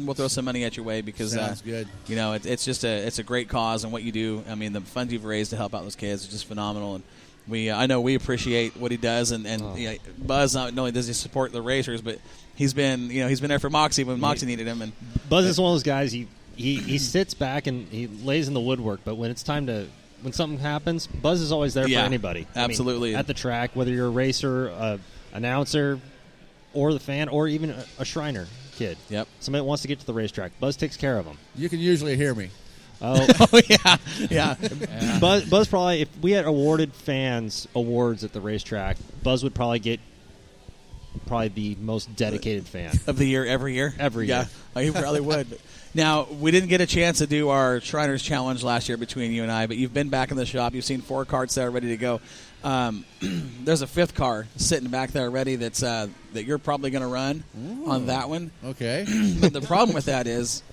we'll throw some money at your way because Sounds good. You know, it's just it's a great cause, and what you do. I mean, the funds you've raised to help out those kids is just phenomenal, and I know we appreciate what he does, and Buzz not only does he support the racers, but he's been there for Moxie when Moxie needed him, and Buzz is one of those guys. He sits back and he lays in the woodwork, but when it's time to. When something happens, Buzz is always there for anybody. Absolutely. I mean, at the track, whether you're a racer, announcer, or the fan, or even a Shriner kid. Yep. Somebody that wants to get to the racetrack. Buzz takes care of them. You can usually hear me. Oh, yeah. Buzz probably, if we had awarded fans awards at the racetrack, Buzz would probably get the most dedicated fan. Of the year, every year? Every year. Yeah, he probably would. Now, we didn't get a chance to do our Shriners Challenge last year between you and I, but you've been back in the shop. You've seen 4 carts there ready to go. There's a 5th car sitting back there ready that you're probably going to run on that one. Okay. But the problem with that is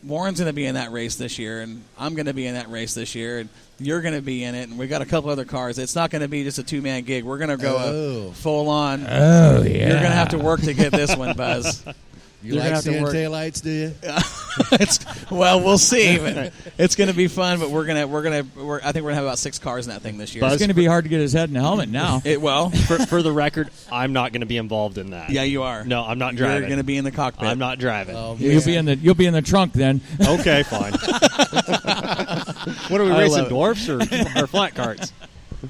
Warren's going to be in that race this year, and I'm going to be in that race this year, and you're going to be in it, and we've got a couple other cars. It's not going to be just a 2-man gig. We're going to go full-on. Oh, yeah. You're going to have to work to get this one, Buzz. You like seeing taillights, do you? Well, we'll see. But it's going to be fun, but I think we're going to have about 6 cars in that thing this year. It's going to be hard to get his head in the helmet now. For the record, I'm not going to be involved in that. Yeah, you are. No, I'm not driving. You're going to be in the cockpit. I'm not driving. You'll be in the trunk then. Okay, fine. What are we racing, dwarfs or flat carts?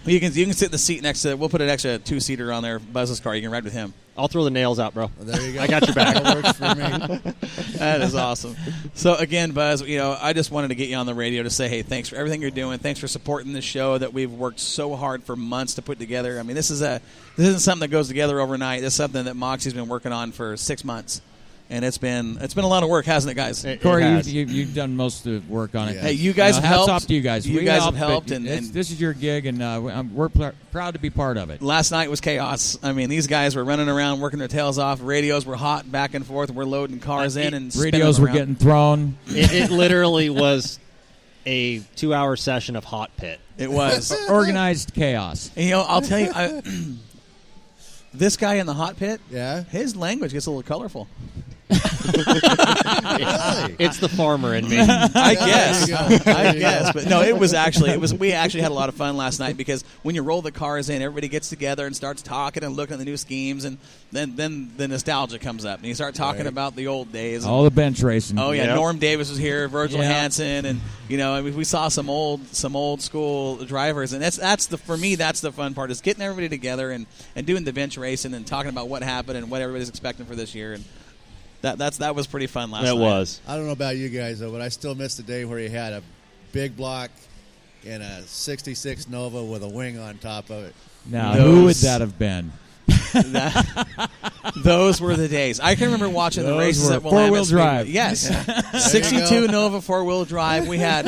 You can sit in the seat next to. We'll put an extra 2-seater on there, Buzz's car. You can ride with him. I'll throw the nails out, bro. Well, there you go. I got your back. That works for me. That is awesome. So again, Buzz, I just wanted to get you on the radio to say, hey, thanks for everything you're doing. Thanks for supporting this show that we've worked so hard for months to put together. I mean, this isn't something that goes together overnight. This is something that Moxie's been working on for 6 months. And it's been a lot of work, hasn't it, guys? Corey, you've done most of the work on it. Yeah. Hey, you guys have hats helped. off to you guys. You guys have helped, and this is your gig, and we're proud to be part of it. Last night was chaos. I mean, these guys were running around, working their tails off. Radios were hot back and forth. We're loading cars in and radios were getting thrown. It literally was a 2-hour session of hot pit. It was organized chaos. And, I'll tell you, this guy in the hot pit. Yeah. His language gets a little colorful. Really? It's the farmer in me. I guess. There you go. I guess. But no, we actually had a lot of fun last night because when you roll the cars in, everybody gets together and starts talking and looking at the new schemes, and then the nostalgia comes up and you start talking about the old days. All the bench racing. Oh yeah, Yep. Norm Davis was here, Virgil Hansen, and I mean, we saw some old school drivers, and for me that's the fun part, is getting everybody together and doing the bench racing and talking about what happened and what everybody's expecting for this year, and that was pretty fun last night. That was. I don't know about you guys, though, but I still miss the day where you had a big block and a 66 Nova with a wing on top of it. Now, who would that have been? Those were the days. I can remember watching the races at Willamette 4-wheel drive. Yes. 62 Nova 4-wheel drive. We had,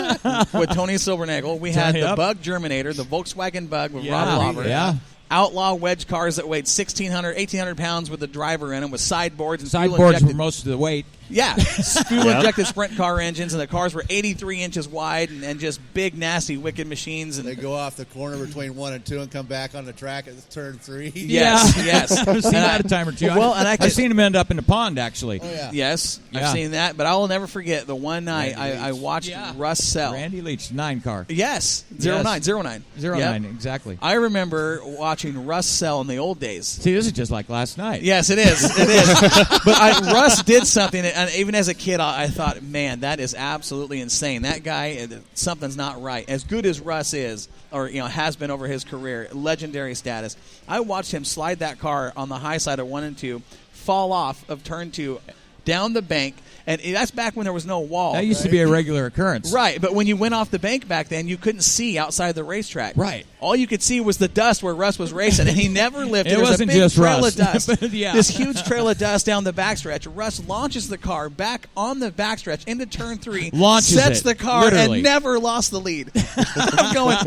with Tony Silvernagel, we had the Bug Germinator, the Volkswagen Bug with Rob Lauber. Yeah. Outlaw wedge cars that weighed 1,800 pounds with the driver in them, with sideboards and Sideboards were most of the weight. Yeah, fuel-injected sprint car engines, and the cars were 83 inches wide and just big, nasty, wicked machines. And They go off the corner between 1 and 2 and come back on the track at turn 3. Yes. I've seen that a time or two. Well, and I've seen him end up in the pond, actually. Oh, yeah. Yes, Yeah. I've seen that, but I will never forget the one night I watched Russ Sell. Randy Leach, 9 car. Yes, Yes. 09. 09, Yep. exactly. I remember watching Russ Sell in the old days. See, this is just like last night. Yes, it is. It is. But Russ did something, and even as a kid, I thought, man, that is absolutely insane. That guy, something's not right. As good as Russ is, or has been over his career, legendary status. I watched him slide that car on the high side of 1 and 2, fall off of turn 2, down the bank. And that's back when there was no wall. That used to be a regular occurrence. Right, but when you went off the bank back then, you couldn't see outside the racetrack. Right. All you could see was the dust where Russ was racing, and he never lifted. It There was wasn't a big just trail Russ. of dust. But, yeah. This huge trail of dust down the backstretch. Russ launches the car back on the backstretch into turn 3, sets it, the car, literally. and never lost the lead. I'm going,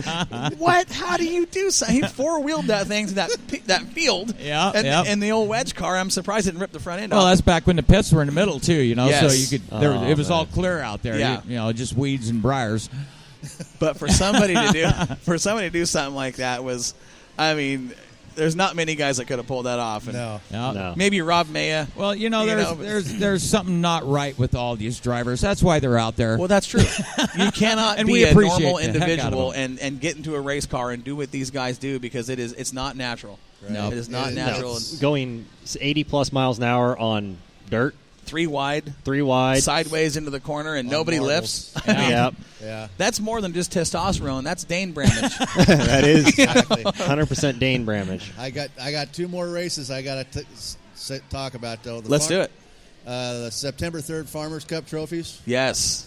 what? How do you do something? He 4-wheeled that thing to that field. Yeah, and the old wedge car, I'm surprised it didn't rip the front end Well, off. that's back when the pits were in the middle too, Yes. So you could. It was all clear out there. Yeah. Just weeds and briars. But for somebody to do something like that was, I mean, there's not many guys that could have pulled that off. And No. No. maybe Rob Maya. Well, You know, there's something not right with all these drivers. That's why they're out there. Well, that's true. You cannot And be we a appreciate normal the heck out of individual them. and get into a race car and do what these guys do because it's not natural. No. It is not Yeah, natural. it's- Going 80+ miles an hour on dirt, 3 wide, 3 wide. sideways into the corner, and On nobody marbles. lifts. I mean, Yep. Yeah. that's more than just testosterone. That's Dane Bramage. That is Exactly. 100% Dane Bramage. I got 2 more races I got to talk about though. Let's do it. The September 3rd Farmers Cup trophies. Yes.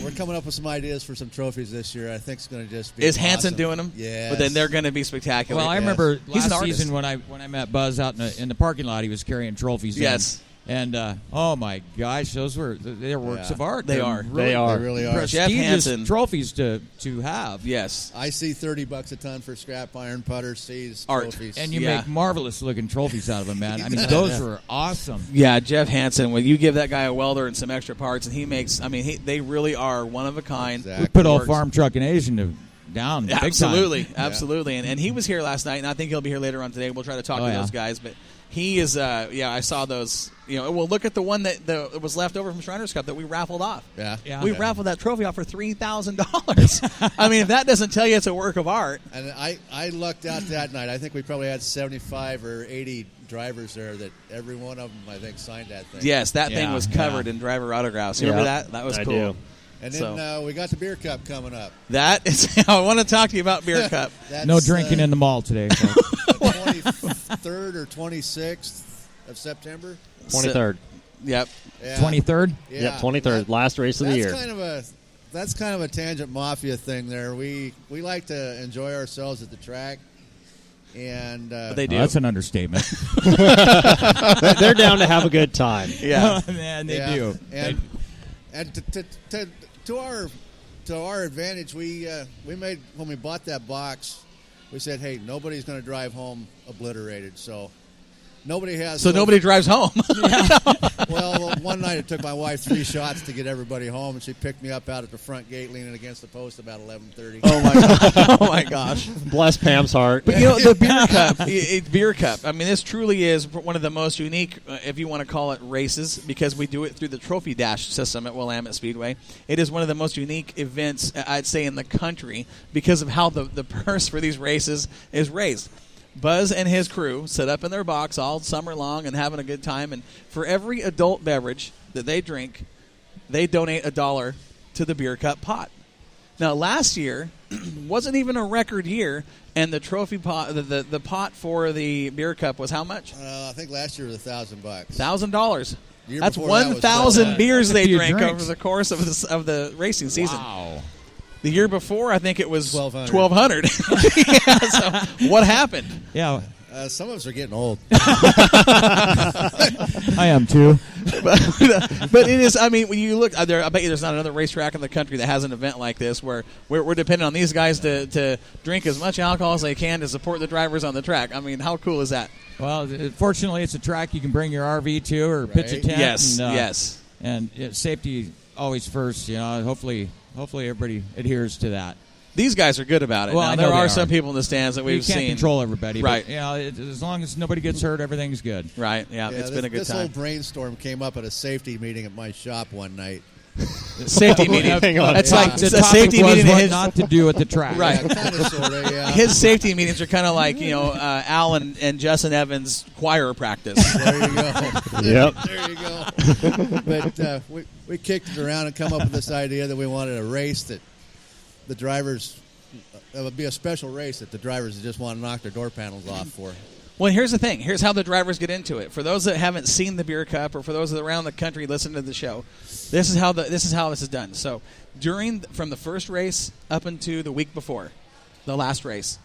We're coming up with some ideas for some trophies this year. I think it's going to just be Is Hanson awesome. doing them? Yeah. But then they're going to be spectacular. Well, I Yes. remember He's an last artist. season when I met Buzz out in the parking lot, he was carrying trophies. in. Yes. And oh my gosh, they're works Yeah. of art. They They're are. really They are. They really are. Jeff prestigious Hansen. trophies to have. Yes. I see $30 a ton for scrap iron putter seas Art. trophies. And you Yeah. make marvelous looking trophies out of them, man. I mean, those are awesome. Yeah, Jeff Hansen. When you give that guy a welder and some extra parts, and he makes. I mean, they really are one of a kind. Exactly. Put old Works. Farm Truck Nation down. big time. Absolutely, absolutely. And he was here last night, and I think he'll be here later on today. We'll try to talk Oh, to yeah. those guys, but he is. I saw those. Well, look at the one that was left over from Shriners Cup that we raffled off. Yeah. Yeah. We raffled that trophy off for $3,000. I mean, if that doesn't tell you it's a work of art. And I lucked out that night. I think we probably had 75 or 80 drivers there that every one of them, I think, signed that thing. Yes, that thing Yeah, was covered yeah. in driver autographs. You remember Yeah, that? That was I cool. do. And then So- we got the beer cup coming up. That is. I want to talk to you about Beer Cup. That's, No drinking in the mall today. the 23rd or 26th of September. 23rd. Yep. Yeah. 23rd. Yeah. Yep, 23rd. Last race of the year. That's kind of a tangent mafia thing there. We like to enjoy ourselves at the track. And But they do. Oh, that's an understatement. They're down to have a good time. Yeah. Man, they yeah. do. And to our advantage, we made when we bought that box, we said, hey, nobody's going to drive home obliterated. So nobody has. So nobody drives home. Well, one night it took my wife 3 shots to get everybody home, and she picked me up out at the front gate, leaning against the post about 11:30. Oh my god! Oh my gosh! Bless Pam's heart. But the Beer Cup, Beer Cup. I mean, this truly is one of the most unique, if you want to call it, races because we do it through the Trophy Dash system at Willamette Speedway. It is one of the most unique events, I'd say, in the country because of how the purse for these races is raised. Buzz and his crew sit up in their box all summer long and having a good time. And for every adult beverage that they drink, they donate $1 to the Beer Cup pot. Now, last year wasn't even a record year, and the trophy pot, the pot for the Beer Cup was how much? I think last year was $1,000. $1,000. Year That's before that was 1,000 $12. beers they Few drank drinks. over the course of the racing season. Wow. The year before, I think it was 1,200. 1,200. Yeah, so what happened? Yeah, Some of us are getting old. I am too. But it is. I mean, when you look there, I bet you there's not another racetrack in the country that has an event like this where we're dependent on these guys to drink as much alcohol as they can to support the drivers on the track. I mean, how cool is that? Well, fortunately, it's a track you can bring your RV to or pitch a Right. tent. Yes, and, yes. And safety always first. You know, hopefully everybody adheres to that. These guys are good about it. Well, Now, I know there they are are. some people in the stands that we've You can't seen. control everybody, Right. But, you know, as long as nobody gets hurt, everything's good. Right. Yeah. It's been a good this time. whole brainstorm came up at a safety meeting at my shop one night. Safety meeting. Hang on. It's Yeah. like The a topic safety was meeting. what His, not to do at the track. Right. Yeah, kind of, sort of, yeah. his safety meetings are kind of like Al and Justin Evans' choir practice. There you go. Yep. There you go. But we kicked it around and come up with this idea that we wanted a race that the drivers, it would be a special race that the drivers just want to knock their door panels off for. Well, here's the thing. Here's how the drivers get into it. For those that haven't seen the Beer Cup, or for those that are around the country listening to the show, this is how this is done. So, from the first race up into the week before, the last race,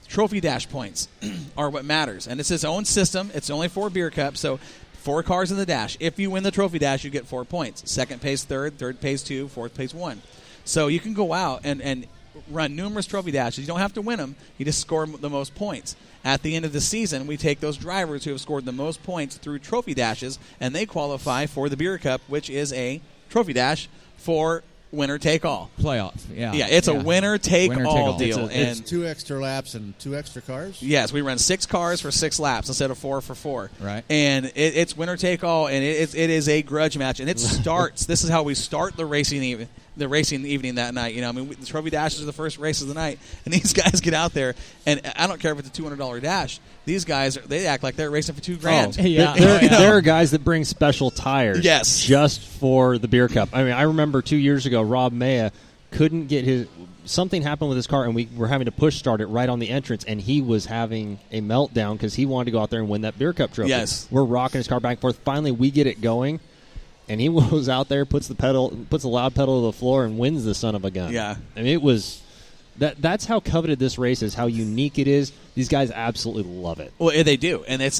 Trophy Dash points are what matters, and it's its own system. It's only 4 Beer Cups, so 4 cars in the dash. If you win the Trophy Dash, you get 4 points. Second pays third pays 2, fourth pays 1. So you can go out and run numerous Trophy Dashes. You don't have to win them. You just score the most points. At the end of the season, we take those drivers who have scored the most points through Trophy Dashes, and they qualify for the Beer Cup, which is a Trophy Dash for winner take all. Playoff. Yeah. Yeah, it's a winner take all deal. It's And 2 extra laps and 2 extra cars. yes, we run 6 cars for 6 laps instead of 4 for 4. Right. And it's winner take all, and it is a grudge match, and it starts. This is how we start the racing evening that night. The Trophy Dashes are the first race of the night, and these guys get out there, and I don't care if it's a $200 dash. These guys, they act like they're racing for $2,000. yeah. There are guys that bring special tires Yes. just for the beer cup. I mean, I remember 2 years ago, Rob Maya couldn't get something happened with his car, and we were having to push start it right on the entrance, and he was having a meltdown because he wanted to go out there and win that beer cup trophy. Yes. We're rocking his car back and forth. Finally, we get it going, and he was out there, puts the loud pedal to the floor, and wins the son of a gun. Yeah. I mean, it was that's how coveted this race is, how unique it is. These guys absolutely love it. Well, they do, and it's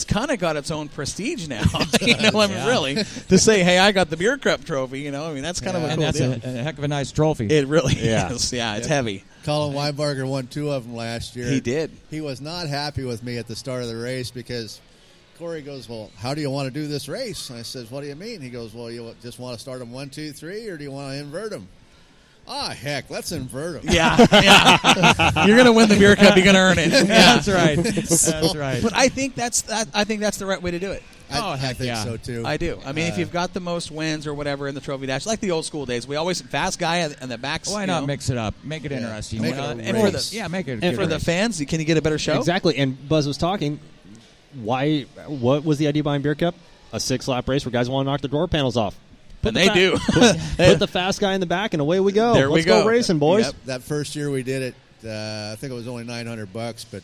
kind of got its own prestige now. Really, to say, hey, I got the beer cup trophy. That's kind of a And cool that's deal. a heck of a nice trophy. It really Yeah. is. Yeah, it's heavy. Colin Weinbarger won 2 of them last year. He did. He was not happy with me at the start of the race because Corey goes, well, how do you want to do this race? And I says, what do you mean? He goes, well, you just want to start them 1, 2, 3, or do you want to invert them? Heck, let's invert them. Yeah. You're going to win the beer cup. You're going to earn it. Yeah. That's right. That's right. But I think that's the right way to do it. I heck think yeah. so, too. I do. I mean, if you've got the most wins or whatever in the trophy dash, like the old school days, we always fast guy in the back. Why not mix it up? Make it interesting. Make it a and for race. make it. And And good for the race. fans, can you get a better show? Exactly. And Buzz was talking. What was the idea behind Beer Cup? A 6-lap race where guys want to knock the door panels off. And they do. Put the fast guy in the back, and away we go. There we Let's go go. racing, boys. Yep. That first year we did it, I think it was only $900, but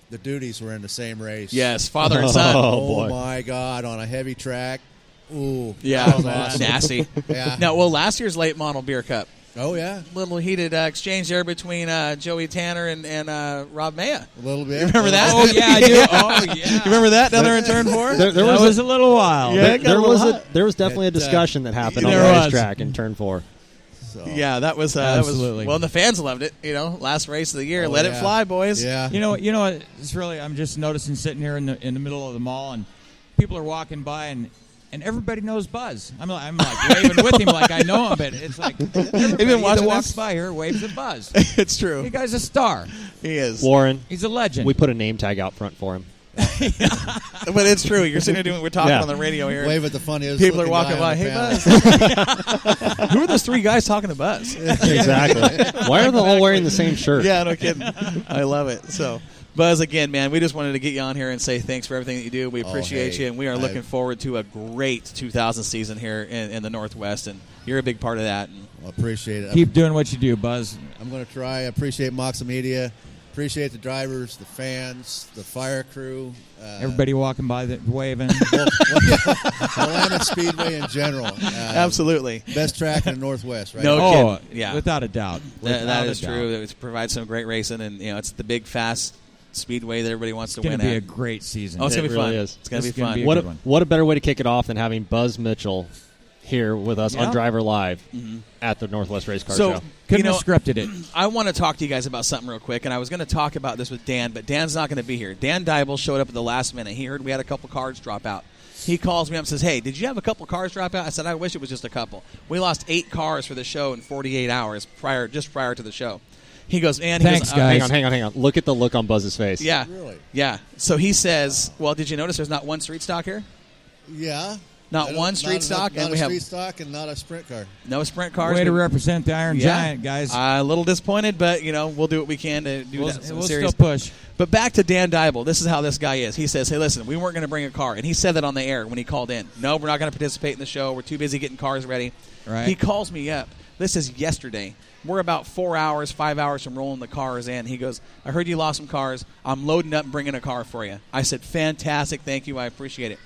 the duties were in the same race. Yes, father and son. Oh, Oh, boy. my God, on a heavy track. Ooh. Yeah, that was awesome. nasty. Yeah. Now, last year's late model beer cup, Oh, yeah. little heated exchange there between Joey Tanner and Rob Maya. A little bit. You remember that? Oh yeah, I do. Oh yeah. You remember that down there in turn 4? There That was a little while. Yeah, it got a little hot. There was definitely a It, discussion that happened on the there was. racetrack in turn 4. So, Yeah, that was Absolutely. well, and the fans loved it. Last race of the year. Oh, Let it yeah. fly, boys. Yeah. You know what? It's really. I'm just noticing sitting here in the middle of the mall, and people are walking by, and everybody knows Buzz. I'm like waving with him like I know him, but it's like everybody been watching that walks this? by here waves at Buzz. It's true. The guy's a star. He is. Warren, He's a legend. we put a name tag out front for him. But it's true. You're sitting there we're talking Yeah. on the radio here. Wave at the funniest. People are looking walking guy by. on the Hey, panel. Buzz. Who are those 3 guys talking to Buzz? Exactly. Why are they all wearing the same shirt? Yeah, no kidding. I love it. So, Buzz, again, man, we just wanted to get you on here and say thanks for everything that you do. We appreciate hey, you, and we are looking forward to a great 2000 season here in the Northwest, and you're a big part of that. And I appreciate it. Keep doing what you do, Buzz. I'm going to try. I appreciate Moxa Media. Appreciate the drivers, the fans, the fire crew. Everybody walking by waving. Willamette Speedway in general. Absolutely. Best track in the Northwest, right? No now. kidding. Yeah. without a doubt. That Without is a doubt. true. It provides some great racing, and it's the big, fast speedway that everybody wants to It's going win to be a at. great season. Oh, it's It going to be really fun. is. It's going to It's be gonna fun. be a What good a, one. what a better way to kick it off than having Buzz Mitchell here with us Yeah. on Driver Live at the Northwest Race Car So, Show. Couldn't you know, have scripted it. I want to talk to you guys about something real quick, and I was going to talk about this with Dan, but Dan's not going to be here. Dan Dybel showed up at the last minute. He heard we had a couple cars drop out. He calls me up and says, hey, did you have a couple cars drop out? I said, I wish it was just a couple. We lost 8 cars for the show in 48 hours prior to the show. He goes, man, Thanks, guys. Hang on. Look at the look on Buzz's face. Yeah. Really? Yeah. So he says, well, did you notice there's not one street stock here? Yeah. Not one street stock, not and a we have street stock and not a sprint car. no sprint cars. Way to We- represent the Iron Yeah. Giant, guys. A little disappointed, but we'll do what we can to do we'll that. we'll serious. still push. But back to Dan Dybel. This is how this guy is. He says, hey, listen, we weren't going to bring a car. And he said that on the air when he called in. No, we're not going to participate in the show. We're too busy getting cars ready. Right. He calls me up. This is yesterday. We're about 4 hours, 5 hours from rolling the cars in. He goes, I heard you lost some cars. I'm loading up and bringing a car for you. I said, fantastic. Thank you. I appreciate it.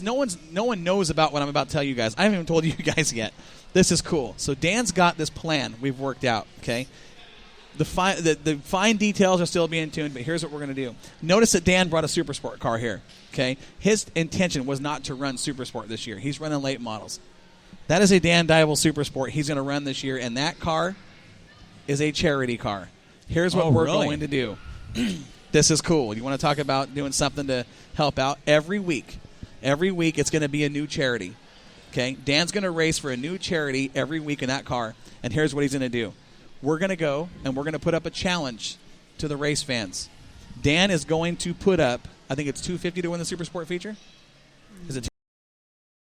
No one knows about what I'm about to tell you guys. I haven't even told you guys yet. This is cool. So Dan's got this plan we've worked out, okay? The fine details are still being tuned, but here's what we're going to do. Notice that Dan brought a Super Sport car here, okay? His intention was not to run Super Sport this year. He's running late models. That is a Dan Dybel Super Sport he's going to run this year, and that car is a charity car. Here's what we're really? going to do. This is cool. You want to talk about doing something to help out? Every week it's going to be a new charity. Okay, Dan's going to race for a new charity every week in that car, and here's what he's going to do. We're going to go, and we're going to put up a challenge to the race fans. Dan is going to put up, I think it's $250 to win the Super Sport feature. Is it